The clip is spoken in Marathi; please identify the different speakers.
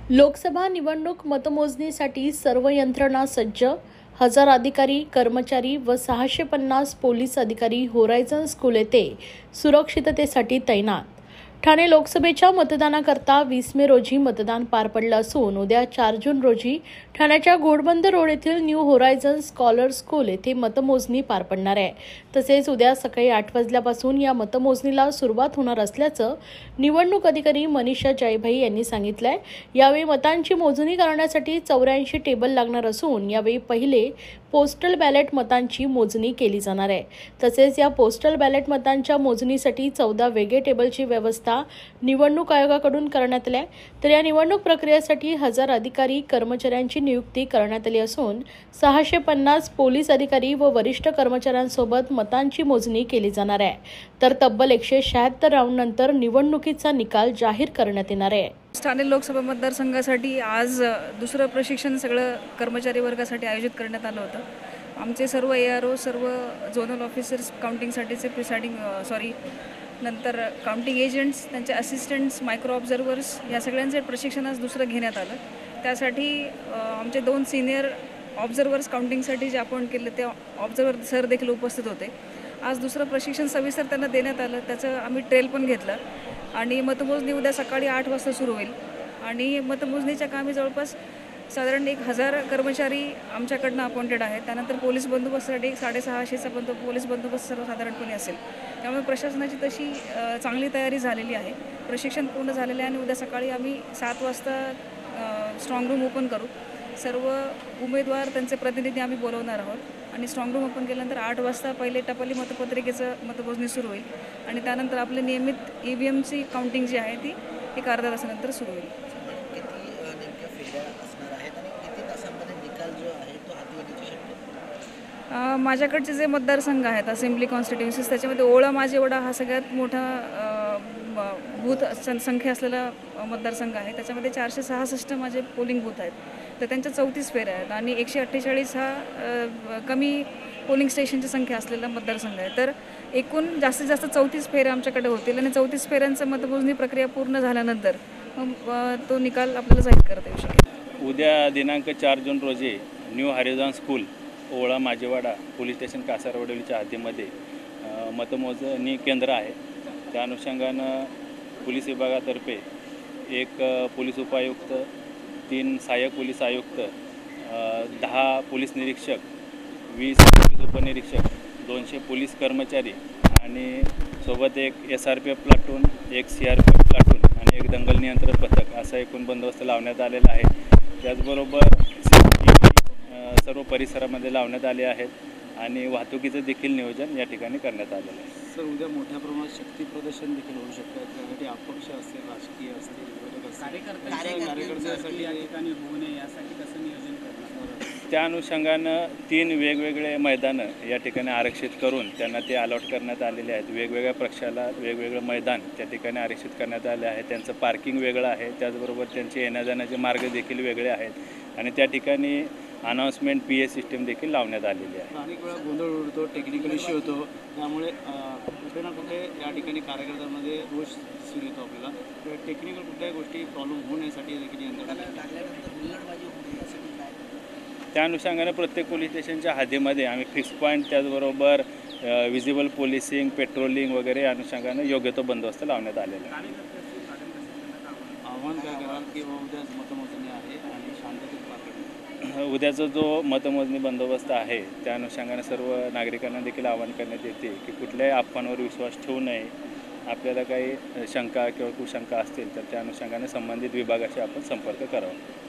Speaker 1: लोकसभा निवडणूक मतमोजणीसाठी सर्व यंत्रणा सज्ज. 1000 अधिकारी, कर्मचारी व 650 पोलीस अधिकारी होरायझन स्कूल येथे सुरक्षिततेसाठी तैनात. ठाणे लोकसभेच्या मतदानाकरता 20 मे रोजी मतदान पार पडलं असून उद्या 4 जून रोजी ठाण्याच्या घोडबंदर रोड येथील न्यू होरायझन स्कॉलर स्कूल येथे मतमोजणी पार पडणार आहे. तसेच उद्या सकाळी 8 वाजल्यापासून या मतमोजणीला सुरुवात होणार असल्याचं निवडणूक अधिकारी मनीषा जयभाई यांनी सांगितलंय. यावेळी मतांची मोजणी करण्यासाठी 84 टेबल लागणार असून यावेळी पहिले पोस्टल बॅलेट मतांची मोजणी केली जाणार आहे. तसेच या पोस्टल बॅलेट मतांच्या मोजणीसाठी 14 वेगळे टेबलची व्यवस्था निवडणूक आयोगाकडून करण्यात आली आहे. तर या निवडणूक प्रक्रियेसाठी 1000 अधिकारी कर्मचाऱ्यांची नियुक्ती करण्यात आली असून 650 पोलीस अधिकारी व वरिष्ठ कर्मचाऱ्यांसोबत मतांची मोजणी केली जाणार आहे. तर तब्बल 176 राऊंडनंतर निवडणुकीचा निकाल जाहीर करण्यात येणार आहे.
Speaker 2: ठाणे लोकसभा मतदारसंघासाठी आज दुसरं प्रशिक्षण सगळं कर्मचारी वर्गासाठी आयोजित करण्यात आलं होतं. आमचे सर्व ARO, सर्व झोनल ऑफिसर्स, काउंटिंगसाठीचे नंतर काउंटिंग एजंट्स, त्यांचे असिस्टंट्स, मायक्रो ऑब्झर्वर्स या सगळ्यांचे प्रशिक्षण आज दुसरं घेण्यात आलं. त्यासाठी आमचे 2 सिनियर ऑब्झर्वर्स काउंटिंगसाठी जे अपॉइंट केले ते ऑब्झर्वर सर देखील उपस्थित होते. आज दुसरं प्रशिक्षण सविस्तर त्यांना देण्यात आलं. त्याचं आम्ही ट्रेल पण घेतलं आणि मतमोजणी उद्या सकाळी 8 वाजता सुरू होईल. आणि मतमोजणीच्या कामी जवळपास साधारण 1000 कर्मचारी आमच्याकडनं अपॉइंटेड आहेत. त्यानंतर पोलीस बंदोबस्तासाठी 650चा पोलीस बंदोबस्त सर्वसाधारणपणे असेल. त्यामुळे प्रशासनाची तशी चांगली तयारी झालेली आहे. प्रशिक्षण पूर्ण झालेले आहे आणि उद्या सकाळी आम्ही 7 वाजता स्ट्रॉंग रूम ओपन करू. सर्व उमेदवार, त्यांचे प्रतिनिधी आम्ही बोलवणार आहोत आणि स्ट्रॉंग रूम ओपन केल्यानंतर 8 वाजता पहिले टपाली मतपत्रिकेचं मतमोजणी सुरू होईल आणि त्यानंतर आपले नियमित EVMची काउंटिंग जी आहे ती एक अर्ध्या तासानंतर सुरू होईल. माझ्याकडचे जे मतदारसंघ आहेत, असेंब्ली कॉन्स्टिट्युन्सीज, त्याच्यामध्ये ओळा माझेवडा हा सगळ्यात मोठा बूथ संख्या असलेला मतदारसंघ आहे. त्याच्यामध्ये 466 माझे पोलिंग बूथ आहेत. तर त्यांच्या 34 फेऱ्या आहेत आणि 148 हा कमी पोलिंग स्टेशनची संख्या असलेला मतदारसंघ आहे. तर एकूण जास्तीत जास्त 34 फेऱ्या आमच्याकडे होतील आणि 34 फेऱ्यांचं मतमोजणी प्रक्रिया पूर्ण झाल्यानंतर तो निकाल आपल्याला जाहीर करता येऊ शकेल.
Speaker 3: उद्या दिनांक 4 जून रोजी न्यू होरायझन स्कूल, ओळा माझेवाडा पोलीस स्टेशन कासारवडीच्या हद्दीमध्ये मतमोजणी केंद्र आहे. त्या अनुषंगानं पोलीस विभागातर्फे एक पोलीस उपायुक्त, 3 सहाय्यक पोलीस आयुक्त, 10 पोलीस निरीक्षक, 20 पोलीस उपनिरीक्षक, 200 पोलीस कर्मचारी आणि सोबत एक SRPF प्लाटून, एक CRPF प्लाटून आणि एक दंगल नियंत्रण पथक असा एकूण बंदोबस्त लावण्यात आलेला आहे. त्याचबरोबर सर्व परिसरामध्ये लावण्यात आले आहेत आणि वाहतुकीचं देखील नियोजन या ठिकाणी करण्यात आलेलं आहे.
Speaker 4: सर, उद्या मोठ्या प्रमाणात शक्ती प्रदर्शन देखील होऊ शकतं. त्यासाठी अपक्ष असतील, राजकीय असतील, कार्यकर्त्यांसाठी या ठिकाणी होऊ नये यासाठी कसं नियोजन करणार?
Speaker 3: त्या अनुषंगानं 3 वेगवेगळे मैदानं या ठिकाणी आरक्षित करून त्यांना ते अलॉट करण्यात आलेले आहेत. वेगवेगळ्या पक्षाला वेगवेगळं मैदान त्या ठिकाणी आरक्षित करण्यात आले आहे. त्यांचं पार्किंग वेगळं आहे. त्याचबरोबर त्यांचे येण्याजाण्याचे मार्ग देखील वेगळे आहेत आणि त्या ठिकाणी अनाउन्समेंट PA सिस्टीम देखील लावण्यात आलेली आहे.
Speaker 4: अनेक वेळा गोंधळ उडतो, टेक्निकल इश्यू होतो. त्यामुळे कुठे ना कुठे या ठिकाणी कार्यकर्त्यांमध्ये रोष सुरू येतो आपल्याला. टेक्निकल कुठल्याही गोष्टी प्रॉब्लेम होऊ नयेसाठी देखील यंत्रणा
Speaker 3: त्या अनुषंगाने प्रत्येक पोलीस स्टेशनच्या हद्दीमध्ये आम्ही फिक्स पॉईंट, त्याचबरोबर विजिबल पोलिसिंग, पेट्रोलिंग वगैरे या अनुषंगाने योग्य तो बंदोबस्त लावण्यात आलेला आहे.
Speaker 4: आव्हान काय कराल की उद्या मतमोजणी आहे आणि शांततेत पार पडेल?
Speaker 3: उद्याचा जो मतमोजणी बंदोबस्त आहे त्या अनुषंगाने सर्व नागरिकांना देखील आवाहन करण्यात येते की कुठल्याही अफवांवर विश्वास ठेवू नये. आपल्याला काही शंका किंवा कुशंका असतील तर त्या अनुषंगाने संबंधित विभागाशी आपण संपर्क करावा.